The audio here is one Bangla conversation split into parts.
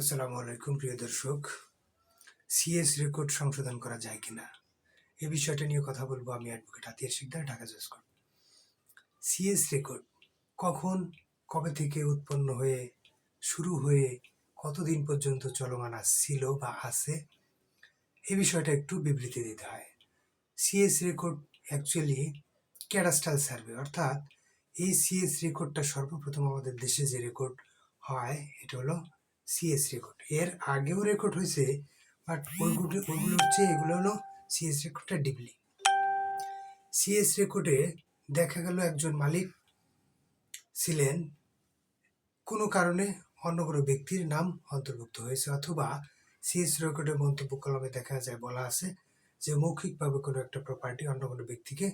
আসসালামু আলাইকুম প্রিয় দর্শক। সিএস রেকর্ড সংশোধন করা যায় কিনা এই বিষয়টা নিয়ে কথা বলবো। আমি অ্যাডভোকেট আতিয়ার শিকদার, ঢাকা জজ কোর্ট। সিএস রেকর্ড কখন, কবে থেকে উৎপন্ন হয়ে শুরু হয়ে কতদিন পর্যন্ত চলমান ছিল বা আছে, এই বিষয়টা একটু বিবৃতি দিতে হয়। CS record actually cadastral survey, অর্থাৎ এই সিএস রেকর্ডটা সর্বপ্রথম আমাদের দেশে যে রেকর্ড হয় এটা হলো সিএস রেকর্ড। এর আগেও রেকর্ড হয়েছে, বাট ওইগুলো হচ্ছে, এগুলো হলো সিএস রেকর্ডটা ডিপলি। সিএস রেকর্ডে দেখা গেল একজন মালিক ছিলেন, কোনো কারণে অন্য কোনো ব্যক্তির নাম অন্তর্ভুক্ত হয়েছে, অথবা সিএস রেকর্ডের মন্তব্য কলমে দেখা যায় বলা আছে যে মৌখিকভাবে কোনো একটা প্রপার্টি অন্য কোনো ব্যক্তিকে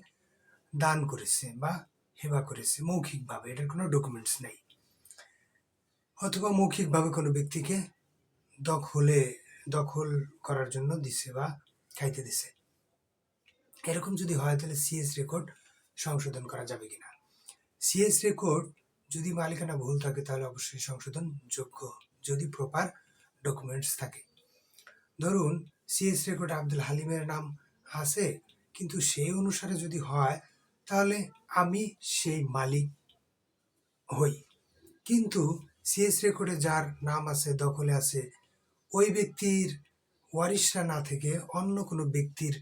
দান করেছে বা হেবা করেছে মৌখিকভাবে, এটার কোনো ডকুমেন্টস নেই, অথবা মৌখিকভাবে কোনো ব্যক্তিকে দখল করার জন্য দিছে বা খাইতে দিছে। এরকম যদি হয় তাহলে সিএস রেকর্ড সংশোধন করা যাবে কিনা। সিএস রেকর্ড যদি মালিকানা ভুল থাকে তাহলে অবশ্যই সংশোধন যোগ্য, যদি প্রপার ডকুমেন্টস থাকে। ধরুন সিএস রেকর্ড আব্দুল হালিমের নাম আছে, কিন্তু সেই অনুসারে যদি হয় তাহলে আমি সেই মালিক হই, কিন্তু সিএস রেকর্ডে যার নাম আছে, দখলে আছে, ওই ব্যক্তির ওয়ারিশরা না থেকে অন্য কোনো ব্যক্তির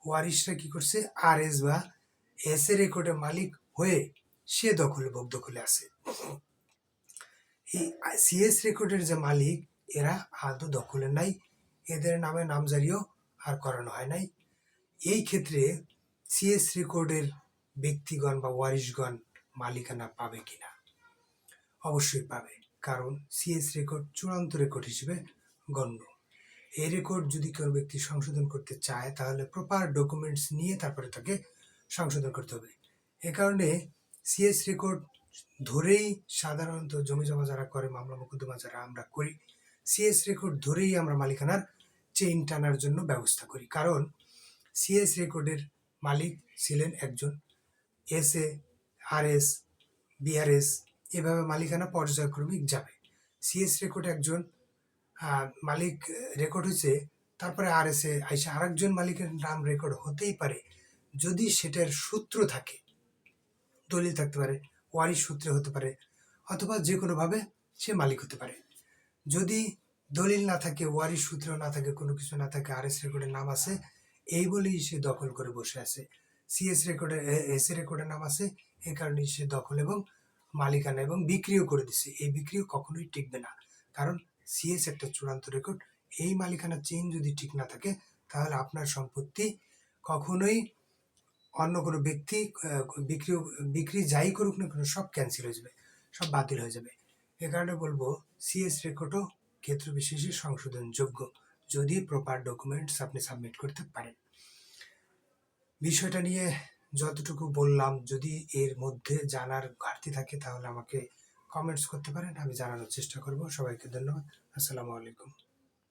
ওয়ারিশরা কি করছে, আরএস বা এস এ রেকর্ডে মালিক হয়ে সে দখলে আছে। এই সিএস রেকর্ডের যে মালিক, এরা আদৌ দখলে নাই, এদের নামে নামজারিও আর করানো হয় নাই। এই ক্ষেত্রে সিএস রেকর্ডের ব্যক্তিগণ বা ওয়ারিশগণ মালিকানা পাবে কিনা? অবশ্যই পাবে, কারণ সিএস রেকর্ড চূড়ান্ত রেকর্ড হিসেবে গণ্য। এই রেকর্ড যদি কোনো ব্যক্তি সংশোধন করতে চায় তাহলে প্রপার ডকুমেন্টস নিয়ে তারপরে তাকে সংশোধন করতে হবে। এ কারণে সিএস রেকর্ড ধরেই সাধারণত জমি জমা যারা করে, মামলা মোকদ্দমা যারা আমরা করি, সিএস রেকর্ড ধরেই আমরা মালিকানার চেইন টানার জন্য ব্যবস্থা করি। কারণ সিএস রেকর্ডের মালিক ছিলেন একজন, এস এ, আরএস, বিআরএস, এভাবে মালিকানা পর্যায়ক্রমিক যাবে। সিএস রেকর্ড একজন মালিক রেকর্ড হয়েছে, তারপরে আরএস এ আইসা আরেকজন মালিকের নাম রেকর্ড হতেই পারে, যদি সেটার সূত্র থাকে, দলিল থাকতে পারে, ওয়ারিশ সূত্রে হতে পারে, অথবা যে কোনোভাবে সে মালিক হতে পারে। যদি দলিল না থাকে, ওয়ারিশ সূত্র না থাকে, কোনো কিছু না থাকে, আরএস রেকর্ডের নাম আছে, এই বলেই সে দখল করে বসে আছে। সিএস রেকর্ডে এস এ রেকর্ডের নাম আছে, এই কারণেই সে দখল এবং মালিকানা এবং বিক্রিও করে দিছে। এই বিক্রিও কখনোই টিকবে না, কারণ সিএস একটা চূড়ান্ত রেকর্ড। এই মালিকানার চেইন যদি ঠিক না থাকে তাহলে আপনার সম্পত্তি কখনোই অন্য কোনো ব্যক্তি বিক্রি যাই করুক না কেন, সব ক্যান্সেল হয়ে যাবে, সব বাতিল হয়ে যাবে। এ কারণে বলবো সিএস রেকর্ডও ক্ষেত্র বিশেষে সংশোধনযোগ্য, যদি প্রপার ডকুমেন্টস আপনি সাবমিট করতে পারেন। বিষয়টা নিয়ে যতটুকু বললাম, যদি এর মধ্যে জানার ঘাটতি থাকে তাহলে আমাকে কমেন্টস করতে পারেন, আমি জানানোর চেষ্টা করব। সবাইকে ধন্যবাদ। আসসালামু আলাইকুম।